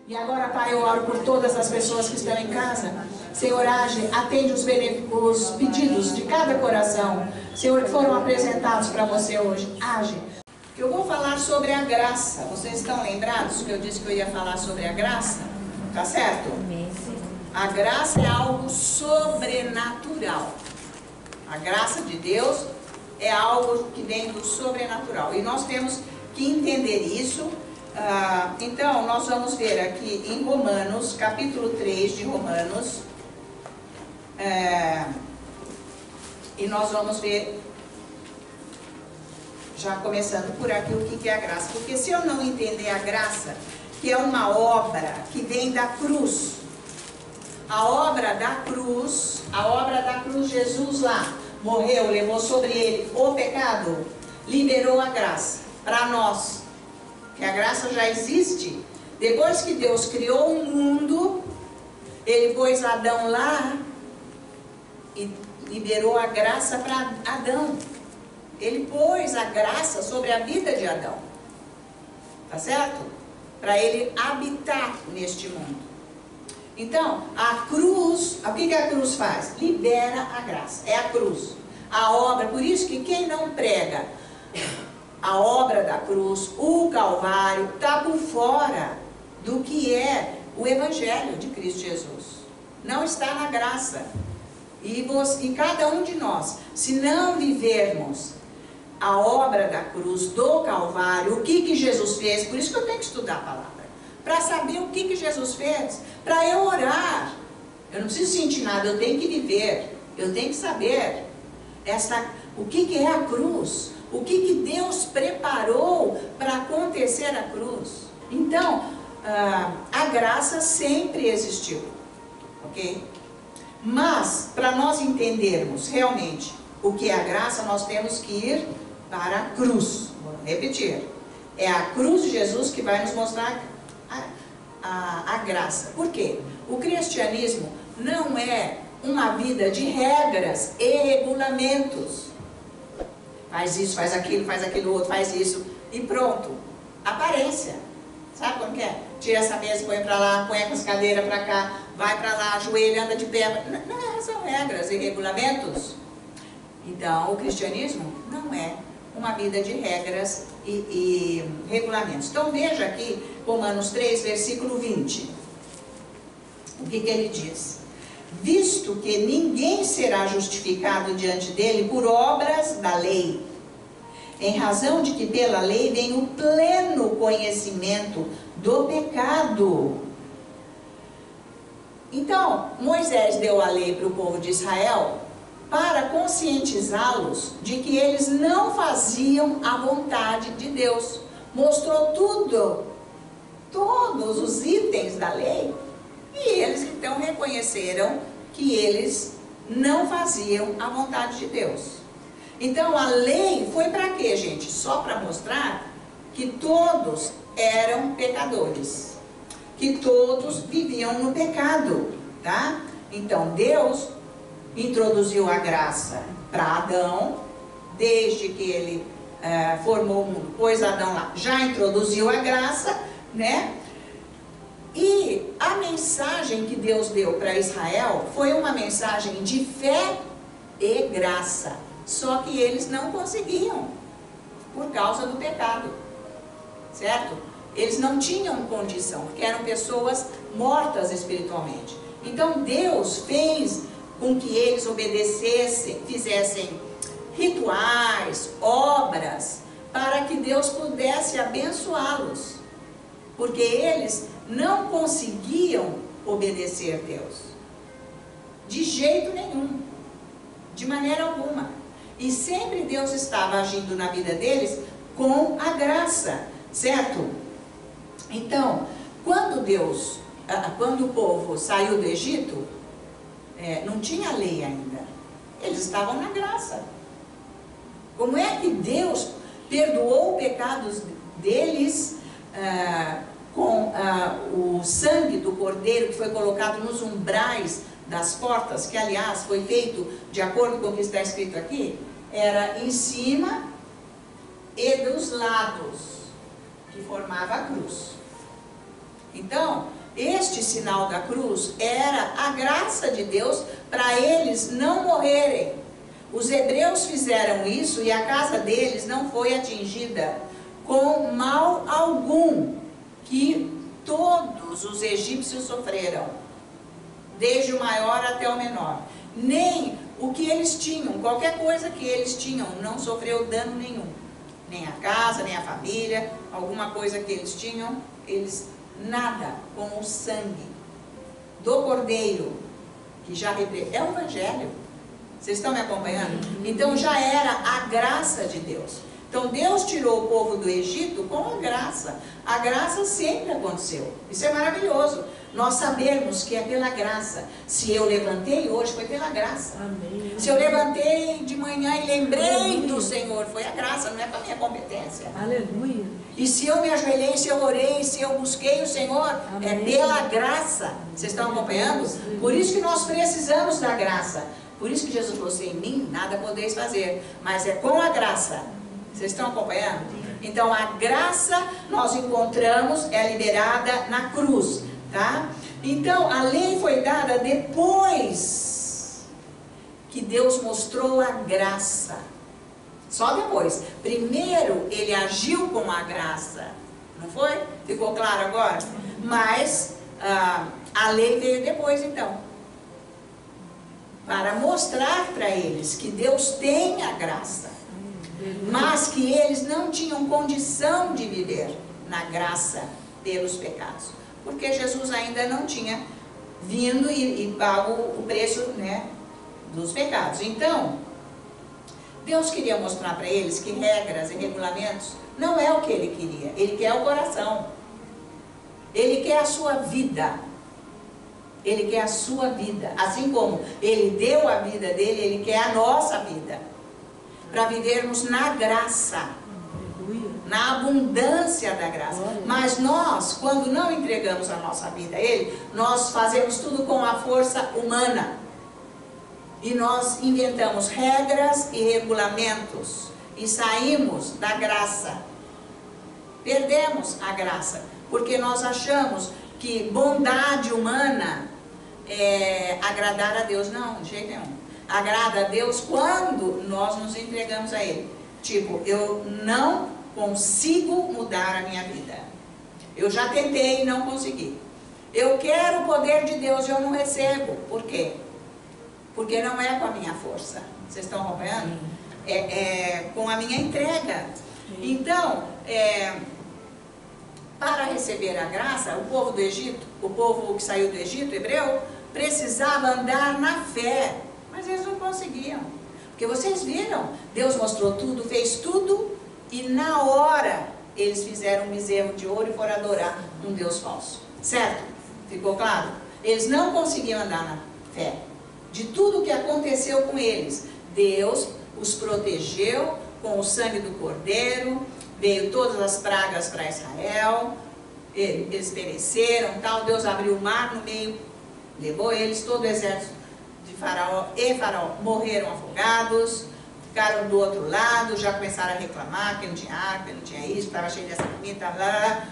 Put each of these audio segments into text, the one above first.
E agora, Pai, eu oro por todas as pessoas que estão em casa. Senhor, age, atende os pedidos de cada coração, Senhor, que foram apresentados para você hoje. Age. Eu vou falar sobre a graça. Vocês estão lembrados que eu disse que eu ia falar sobre a graça? Tá certo? A graça é algo sobrenatural. A graça de Deus é algo que vem do sobrenatural. E nós temos que entender isso. Então, nós vamos ver aqui em Romanos, capítulo 3 de Romanos. E nós vamos ver, já começando por aqui, o que é a graça. Porque se eu não entender a graça, que é uma obra que vem da cruz, a obra da cruz, Jesus lá morreu, levou sobre ele o pecado, liberou a graça para nós, que a graça já existe. Depois que Deus criou o mundo, ele pôs Adão lá e liberou a graça para Adão. Ele pôs a graça sobre a vida de Adão, tá certo? Para ele habitar neste mundo. Então, a cruz, o que a cruz faz? Libera a graça, é a cruz, a obra. Por isso que quem não prega a obra da cruz, o Calvário, está por fora do que é o Evangelho de Cristo Jesus. Não está na graça. E cada um de nós, se não vivermos a obra da cruz, do Calvário, o que Jesus fez, por isso que eu tenho que estudar a palavra, para saber o que Jesus fez, para eu orar. Eu não preciso sentir nada, eu tenho que viver, eu tenho que saber o que é a cruz, o que Deus preparou para acontecer a cruz. Então, a graça sempre existiu, ok? Mas, para nós entendermos realmente o que é a graça, nós temos que ir para a cruz. Vou repetir, é a cruz de Jesus que vai nos mostrar a graça. Por quê? O cristianismo não é uma vida de regras e regulamentos. Faz isso, faz aquilo outro, faz isso e pronto. Aparência. Sabe como que é? Tira essa mesa, põe para lá, põe as cadeiras para cá, vai para lá, ajoelha, anda de pé. Não são regras e regulamentos. Então, o cristianismo não é uma vida de regras e regulamentos. Então, veja aqui, Romanos 3, versículo 20. O que ele diz? Visto que ninguém será justificado diante dele por obras da lei, em razão de que pela lei vem o pleno conhecimento do pecado. Então, Moisés deu a lei para o povo de Israel para conscientizá-los de que eles não faziam a vontade de Deus. Mostrou todos os itens da lei, e eles então reconheceram que eles não faziam a vontade de Deus. Então a lei foi para quê, gente? Só para mostrar que todos eram pecadores, que todos viviam no pecado, tá? Então Deus introduziu a graça para Adão, desde que ele formou o mundo, pôs Adão lá, já introduziu a graça, né? E a mensagem que Deus deu para Israel foi uma mensagem de fé e graça. Só que eles não conseguiam, por causa do pecado, certo? Eles não tinham condição, porque eram pessoas mortas espiritualmente. Então Deus fez com que eles obedecessem, fizessem rituais, obras, para que Deus pudesse abençoá-los. Porque eles não conseguiam obedecer a Deus, de jeito nenhum, de maneira alguma. E sempre Deus estava agindo na vida deles com a graça, certo? Então, quando o povo saiu do Egito, não tinha lei ainda, eles estavam na graça. Como é que Deus perdoou os pecados deles com o sangue do cordeiro que foi colocado nos umbrais das portas, que aliás foi feito de acordo com o que está escrito aqui, era em cima e dos lados, que formava a cruz. Então, este sinal da cruz era a graça de Deus para eles não morrerem. Os hebreus fizeram isso e a casa deles não foi atingida com mal algum, que todos os egípcios sofreram, desde o maior até o menor. Nem o que eles tinham, qualquer coisa que eles tinham, não sofreu dano nenhum. Nem a casa, nem a família, alguma coisa que eles tinham, eles nada, com o sangue do Cordeiro, que já é o Evangelho. Vocês estão me acompanhando? Então já era a graça de Deus. Então Deus tirou o povo do Egito com a graça. A graça sempre aconteceu. Isso é maravilhoso. Nós sabemos que é pela graça. Se eu levantei hoje, foi pela graça. Amém. Se eu levantei de manhã e lembrei Aleluia. do Senhor, foi a graça, não é para minha competência. Aleluia. E se eu me ajoelhei, se eu orei, se eu busquei o Senhor, Amém. é pela graça. Vocês estão acompanhando? Por isso que nós precisamos da graça. Por isso que Jesus falou assim, em mim nada podeis fazer, mas é com a graça. Vocês estão acompanhando? Então a graça nós encontramos, é liberada na cruz, tá? Então a lei foi dada depois que Deus mostrou a graça. Só depois. Primeiro ele agiu com a graça, não foi? Ficou claro agora? Mas a lei veio depois então, para mostrar para eles que Deus tem a graça, mas que eles não tinham condição de viver na graça pelos pecados, porque Jesus ainda não tinha vindo e pago o preço, né, dos pecados. Então, Deus queria mostrar para eles que regras e regulamentos não é o que Ele queria. Ele quer o coração. Ele quer a sua vida. Ele quer a sua vida. Assim como Ele deu a vida dele, Ele quer a nossa vida. Para vivermos na graça. Na abundância da graça. Mas nós, quando não entregamos a nossa vida a Ele, nós fazemos tudo com a força humana. E nós inventamos regras e regulamentos. E saímos da graça. Perdemos a graça. Porque nós achamos que bondade humana é agradar a Deus. Não, de jeito nenhum. Agrada a Deus quando nós nos entregamos a Ele. Tipo, eu não consigo mudar a minha vida. Eu já tentei e não consegui. Eu quero o poder de Deus e eu não recebo. Por quê? Porque não é com a minha força. Vocês estão acompanhando? É com a minha entrega. Então, para receber a graça, o povo do Egito, o povo que saiu do Egito, hebreu, precisava andar na fé. Mas eles não conseguiam. Porque vocês viram, Deus mostrou tudo, fez tudo, e na hora eles fizeram um bezerro de ouro e foram adorar um Deus falso. Certo? Ficou claro? Eles não conseguiam andar na fé. De tudo que aconteceu com eles, Deus os protegeu com o sangue do Cordeiro, veio todas as pragas para Israel, eles pereceram, tal. Deus abriu o mar no meio, levou eles, todo o exército de Faraó e Faraó morreram afogados, ficaram do outro lado, já começaram a reclamar que não tinha água, que não tinha isso, estava cheio dessa comida, lá.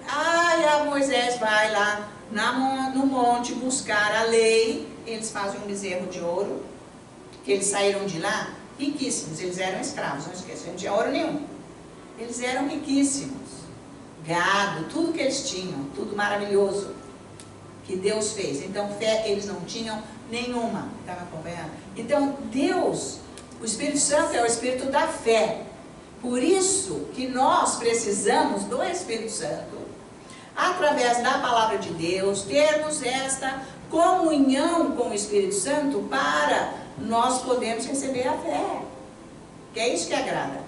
Aí a Moisés vai lá no monte buscar a lei. Eles fazem um bezerro de ouro, que eles saíram de lá riquíssimos, eles eram escravos, não esqueçam, não tinha ouro nenhum. Eles eram riquíssimos, gado, tudo que eles tinham, tudo maravilhoso que Deus fez. Então fé eles não tinham nenhuma, estava acompanhando? Então Deus, o Espírito Santo é o Espírito da fé. Por isso que nós precisamos do Espírito Santo, através da palavra de Deus, termos esta comunhão com o Espírito Santo para nós podermos receber a fé. Que é isso que agrada.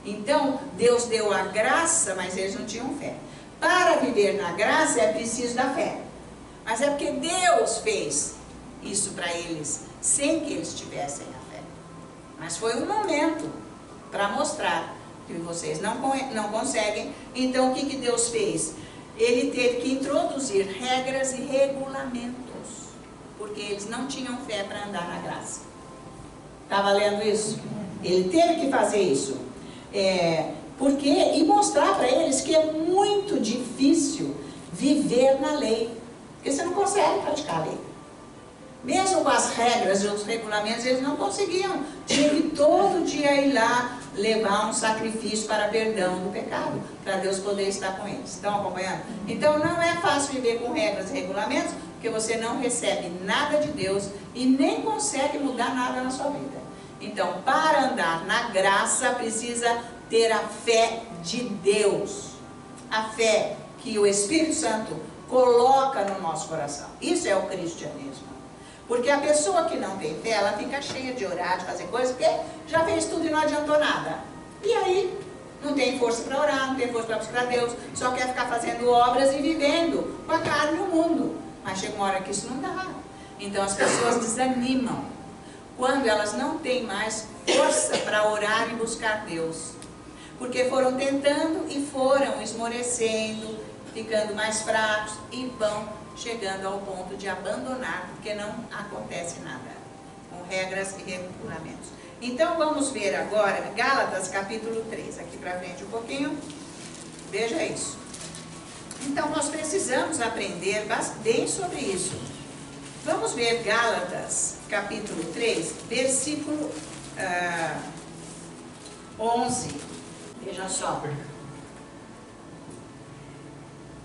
Então, Deus deu a graça, mas eles não tinham fé. Para viver na graça é preciso da fé. Mas é porque Deus fez isso para eles, sem que eles tivessem a fé. Mas foi um momento para mostrar que vocês não conseguem. Então, o que Deus fez? Ele teve que introduzir regras e regulamentos, porque eles não tinham fé para andar na graça. Está valendo isso? Ele teve que fazer isso. E mostrar para eles que é muito difícil viver na lei. Porque você não consegue praticar a lei. Mesmo com as regras e os regulamentos, eles não conseguiam. Tinha que todo dia ir lá levar um sacrifício para perdão do pecado, para Deus poder estar com eles. Estão acompanhando? Então não é fácil viver com regras e regulamentos, porque você não recebe nada de Deus e nem consegue mudar nada na sua vida. Então, para andar na graça, precisa ter a fé de Deus. A fé que o Espírito Santo coloca no nosso coração. Isso é o cristianismo. Porque a pessoa que não tem fé, ela fica cheia de orar, de fazer coisas, porque já fez tudo e não adiantou nada. E aí, não tem força para orar, não tem força para buscar Deus, só quer ficar fazendo obras e vivendo com a carne no mundo. Mas chega uma hora que isso não dá. Então as pessoas desanimam quando elas não têm mais força para orar e buscar Deus. Porque foram tentando e foram esmorecendo, ficando mais fracos e vão chegando ao ponto de abandonar, porque não acontece nada, com regras e regulamentos. Então vamos ver agora Gálatas capítulo 3, aqui para frente um pouquinho, veja isso. Então nós precisamos aprender bem sobre isso. Vamos ver Gálatas capítulo 3, versículo 11, veja só.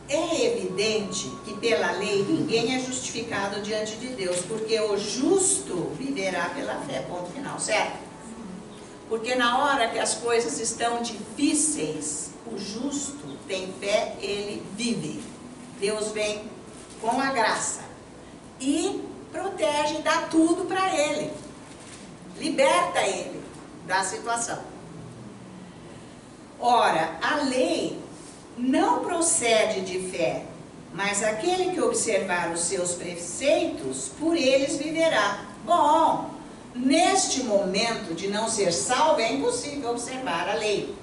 É evidente que pela lei ninguém é justificado diante de Deus, porque o justo viverá pela fé, ponto final, certo? Porque na hora que as coisas estão difíceis, o justo tem fé, ele vive. Deus vem com a graça e protege, dá tudo para ele, liberta ele da situação. Ora, a lei não procede de fé, mas aquele que observar os seus preceitos, por eles viverá. Bom, neste momento de não ser salvo, é impossível observar a lei.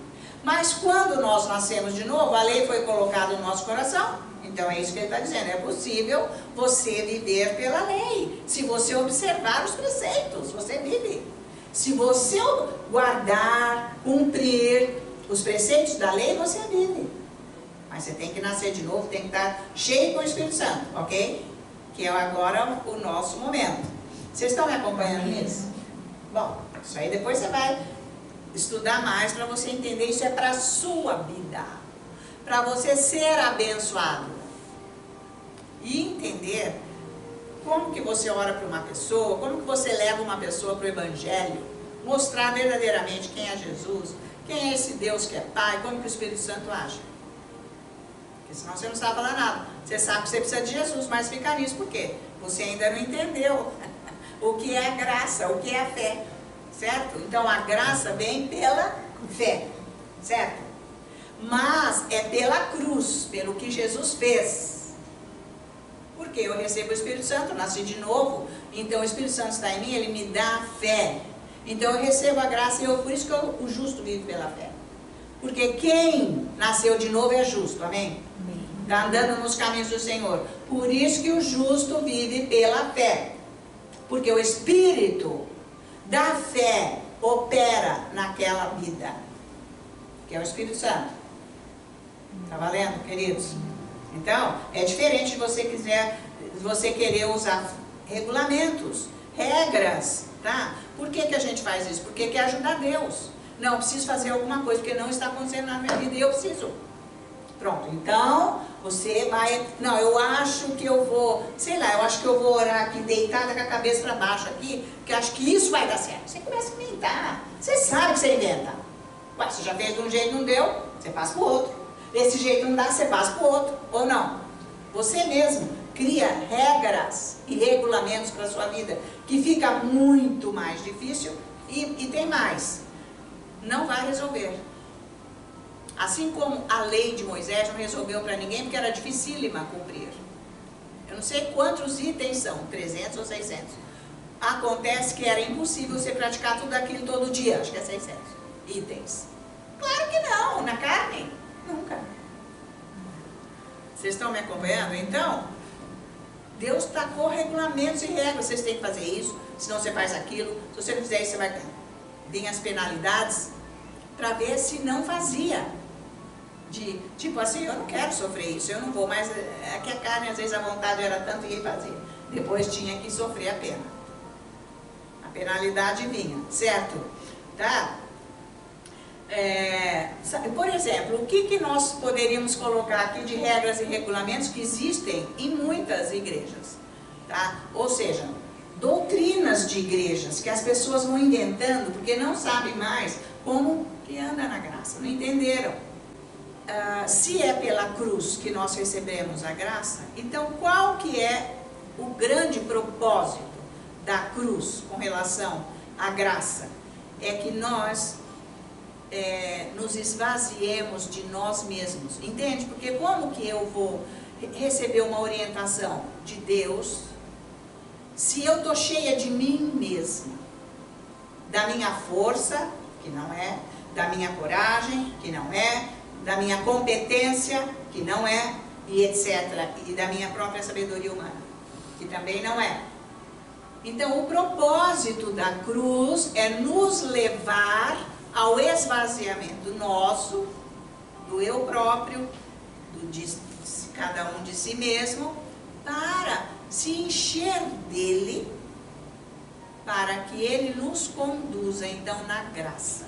Mas quando nós nascemos de novo, a lei foi colocada no nosso coração. Então é isso que ele está dizendo, é possível você viver pela lei. Se você observar os preceitos, você vive. Se você guardar, cumprir os preceitos da lei, você vive. Mas você tem que nascer de novo, tem que estar cheio com o Espírito Santo, ok? Que é agora o nosso momento. Vocês estão me acompanhando nisso? Bom, isso aí depois você vai estudar mais para você entender. Isso é para a sua vida, para você ser abençoado. E entender como que você ora para uma pessoa, como que você leva uma pessoa para o Evangelho, mostrar verdadeiramente quem é Jesus, quem é esse Deus que é Pai, como que o Espírito Santo age. Porque senão você não sabe falar nada. Você sabe que você precisa de Jesus, mas fica nisso. Por quê? Você ainda não entendeu o que é a graça, o que é a fé. Certo? Então a graça vem pela fé. Certo? Mas é pela cruz, pelo que Jesus fez. Porque eu recebo o Espírito Santo, nasci de novo. Então o Espírito Santo está em mim, ele me dá fé. Então eu recebo a graça e por isso que o justo vive pela fé. Porque quem nasceu de novo é justo, amém? Está andando nos caminhos do Senhor. Por isso que o justo vive pela fé. Porque o Espírito da fé opera naquela vida. Que é o Espírito Santo. Está valendo, queridos? Então, é diferente de você querer usar regulamentos, regras, tá? Por que a gente faz isso? Porque quer ajudar Deus. Não, eu preciso fazer alguma coisa, porque não está acontecendo na minha vida e eu preciso. Pronto, então você vai, não, eu acho que eu vou, sei lá, eu acho que eu vou orar aqui deitada com a cabeça para baixo aqui, porque acho que isso vai dar certo. Você começa a inventar, você sabe que você inventa. Ué, você já fez de um jeito e não deu, você passa para o outro. Desse jeito não dá, você passa para o outro, ou não. Você mesmo cria regras e regulamentos para a sua vida, que fica muito mais difícil e tem mais. Não vai resolver. Assim como a lei de Moisés não resolveu para ninguém, porque era dificílima cumprir. Eu não sei quantos itens são, 300 ou 600. Acontece que era impossível você praticar tudo aquilo todo dia, acho que é 600 itens. Claro que não, na carne, nunca. Vocês estão me acompanhando? Então, Deus tacou regulamentos e regras, vocês têm que fazer isso, senão você faz aquilo, se você não fizer isso, você vai vir as penalidades, para ver se não fazia. De, tipo assim, eu não quero sofrer isso, eu não vou, mas é que a carne, às vezes, a vontade era tanto e ia fazer. Depois tinha que sofrer a pena. A penalidade vinha, certo? Tá? Por exemplo, o que nós poderíamos colocar aqui de regras e regulamentos que existem em muitas igrejas? Tá? Ou seja, doutrinas de igrejas que as pessoas vão inventando porque não sabem mais como que anda na graça, não entenderam. Se é pela cruz que nós recebemos a graça, então qual que é o grande propósito da cruz com relação à graça? É que nós nos esvaziemos de nós mesmos, entende? Porque como que eu vou receber uma orientação de Deus se eu estou cheia de mim mesma? Da minha força, que não é, da minha coragem, que não é, da minha competência, que não é, e etc. E da minha própria sabedoria humana, que também não é. Então, o propósito da cruz é nos levar ao esvaziamento nosso, do eu próprio, de cada um de si mesmo, para se encher dele, para que ele nos conduza, então, na graça.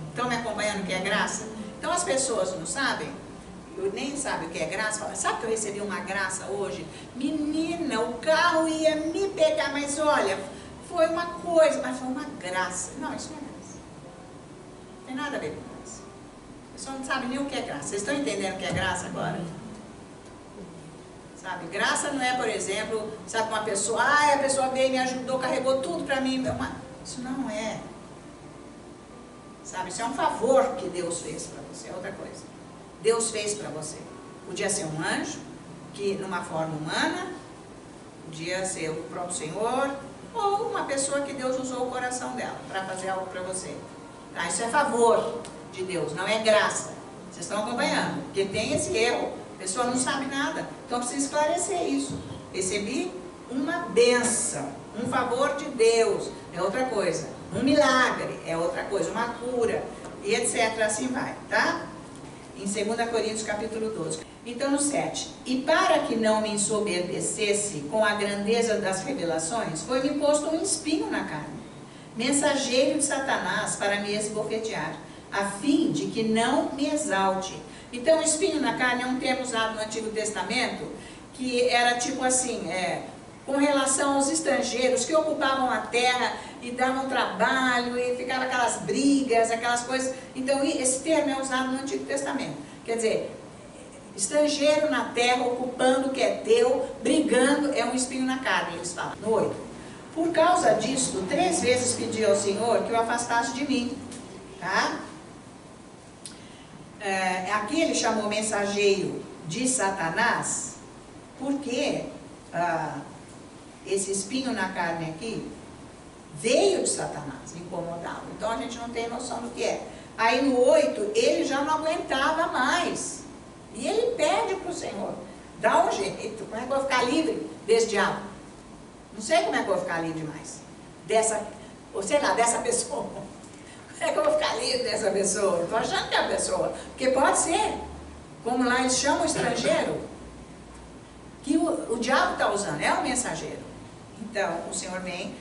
Estão me acompanhando o que é graça? Então as pessoas não sabem, nem sabem o que é graça, falam, sabe que eu recebi uma graça hoje? Menina, o carro ia me pegar, mas olha, foi uma coisa, mas foi uma graça. Não, isso não é graça. Não tem nada a ver com graça. A pessoa não sabe nem o que é graça. Vocês estão entendendo o que é graça agora? Sabe, graça não é, por exemplo, sabe, uma pessoa, a pessoa veio, me ajudou, carregou tudo pra mim. Isso não é. Sabe, isso é um favor que Deus fez para você, é outra coisa. Deus fez para você. Podia ser um anjo, que numa forma humana, podia ser o próprio Senhor, ou uma pessoa que Deus usou o coração dela para fazer algo para você. Tá? Isso é favor de Deus, não é graça. Vocês estão acompanhando? Porque tem esse erro, a pessoa não sabe nada. Então precisa esclarecer isso. Recebi uma bênção, um favor de Deus, é outra coisa. Um milagre é outra coisa, uma cura, e etc. Assim vai, tá? Em 2 Coríntios capítulo 12. Então no 7. E para que não me ensoberbecesse com a grandeza das revelações, foi-me posto um espinho na carne, mensageiro de Satanás para me esbofetear, a fim de que não me exalte. Então o espinho na carne é um termo usado no Antigo Testamento, que era tipo assim, com relação aos estrangeiros que ocupavam a terra e davam trabalho e ficavam aquelas brigas, aquelas coisas. Então esse termo é usado no Antigo Testamento. Quer dizer, estrangeiro na terra, ocupando o que é teu, brigando, é um espinho na carne, eles falam. No 8. Por causa disto, 3 vezes pedi ao Senhor que o afastasse de mim. Tá? Aqui ele chamou mensageiro de Satanás, porque esse espinho na carne aqui veio de Satanás, incomodá-lo. Então a gente não tem noção do que é. Aí no 8, ele já não aguentava mais. E ele pede para o Senhor, dá um jeito, como é que eu vou ficar livre desse diabo? Não sei como é que eu vou ficar livre mais. Ou sei lá, dessa pessoa. Como é que eu vou ficar livre dessa pessoa? Estou achando que é a pessoa. Porque pode ser, como lá eles chamam o estrangeiro, que o diabo está usando, é o mensageiro. Então, o Senhor vem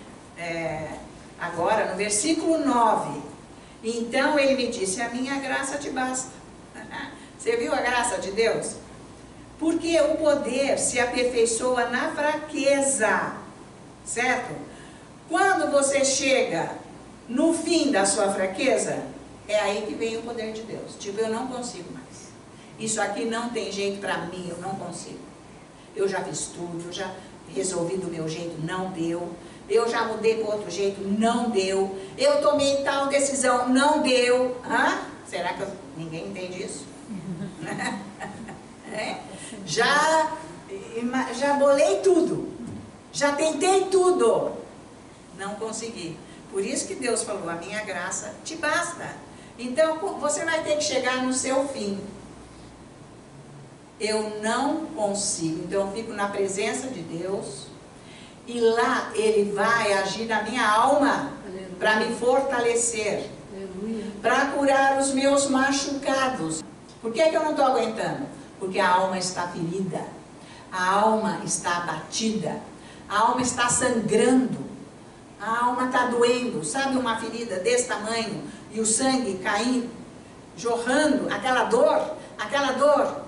agora no versículo 9. Então ele me disse, a minha graça te basta. Você viu a graça de Deus? Porque o poder se aperfeiçoa na fraqueza, certo? Quando você chega no fim da sua fraqueza, é aí que vem o poder de Deus. Tipo, eu não consigo mais. Isso aqui não tem jeito para mim, eu não consigo. Eu já fiz tudo, eu já resolvi do meu jeito, não deu. Eu já mudei para outro jeito, não deu. Eu tomei tal decisão, não deu. Será que ninguém entende isso? Já bolei tudo. Já tentei tudo. Não consegui. Por isso que Deus falou, a minha graça te basta. Então, você vai ter que chegar no seu fim. Eu não consigo. Então, eu fico na presença de Deus. E lá, Ele vai agir na minha alma. Para me fortalecer. Para curar os meus machucados. Por que eu não estou aguentando? Porque a alma está ferida, a alma está abatida, a alma está sangrando, a alma está doendo. Sabe uma ferida desse tamanho e o sangue caindo, jorrando, aquela dor,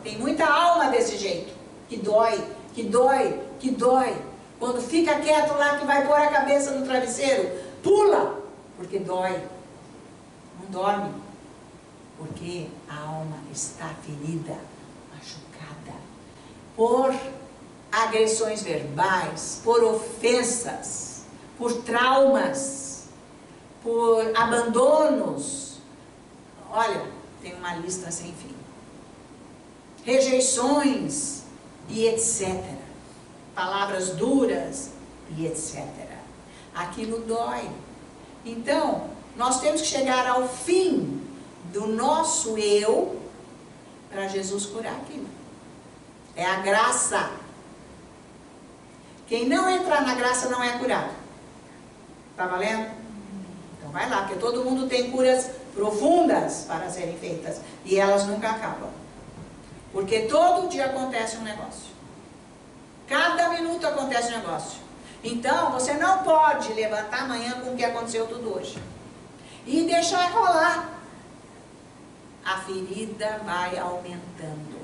tem muita alma desse jeito, que dói, que dói, que dói. Quando fica quieto lá que vai pôr a cabeça no travesseiro, pula, porque dói. Não dorme, porque a alma está ferida, machucada, por agressões verbais, por ofensas, por traumas, por abandonos. Olha, tem uma lista sem fim. Rejeições e etc. Palavras duras e etc. Aquilo dói. Então, nós temos que chegar ao fim do nosso eu para Jesus curar aquilo. É a graça. Quem não entrar na graça não é curado. Tá valendo? Então vai lá, porque todo mundo tem curas profundas para serem feitas e elas nunca acabam. Porque todo dia acontece um negócio. Cada minuto acontece um negócio. Então, você não pode levantar amanhã com o que aconteceu tudo hoje. E deixar rolar. A ferida vai aumentando.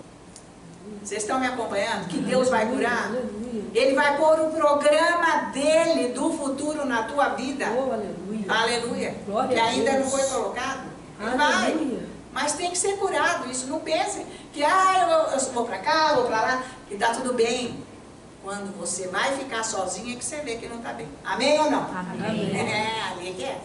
Vocês estão me acompanhando? Que Deus vai curar? Ele vai pôr o programa dele do futuro na tua vida. Oh, aleluia. Aleluia. Glória que ainda a Deus. não foi colocado. Ele Aleluia. vai. Mas tem que ser curado. Isso não pense que eu vou para cá, vou para lá, que está tudo bem. Quando você vai ficar sozinha é que você vê que não está bem. Amém ou não? Amém. Ali que é.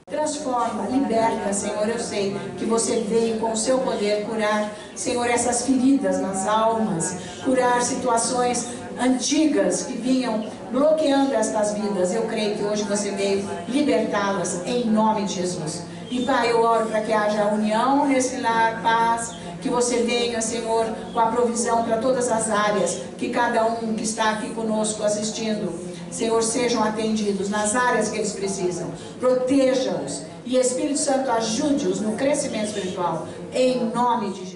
Transforma, liberta, Senhor. Eu sei que você veio com o seu poder curar, Senhor, essas feridas nas almas, curar situações antigas que vinham bloqueando estas vidas. Eu creio que hoje você veio libertá-las em nome de Jesus. E Pai, eu oro para que haja união nesse lar, paz, que você venha, Senhor, com a provisão para todas as áreas, que cada um que está aqui conosco assistindo, Senhor, sejam atendidos nas áreas que eles precisam. Proteja-os e Espírito Santo ajude-os no crescimento espiritual, em nome de Jesus.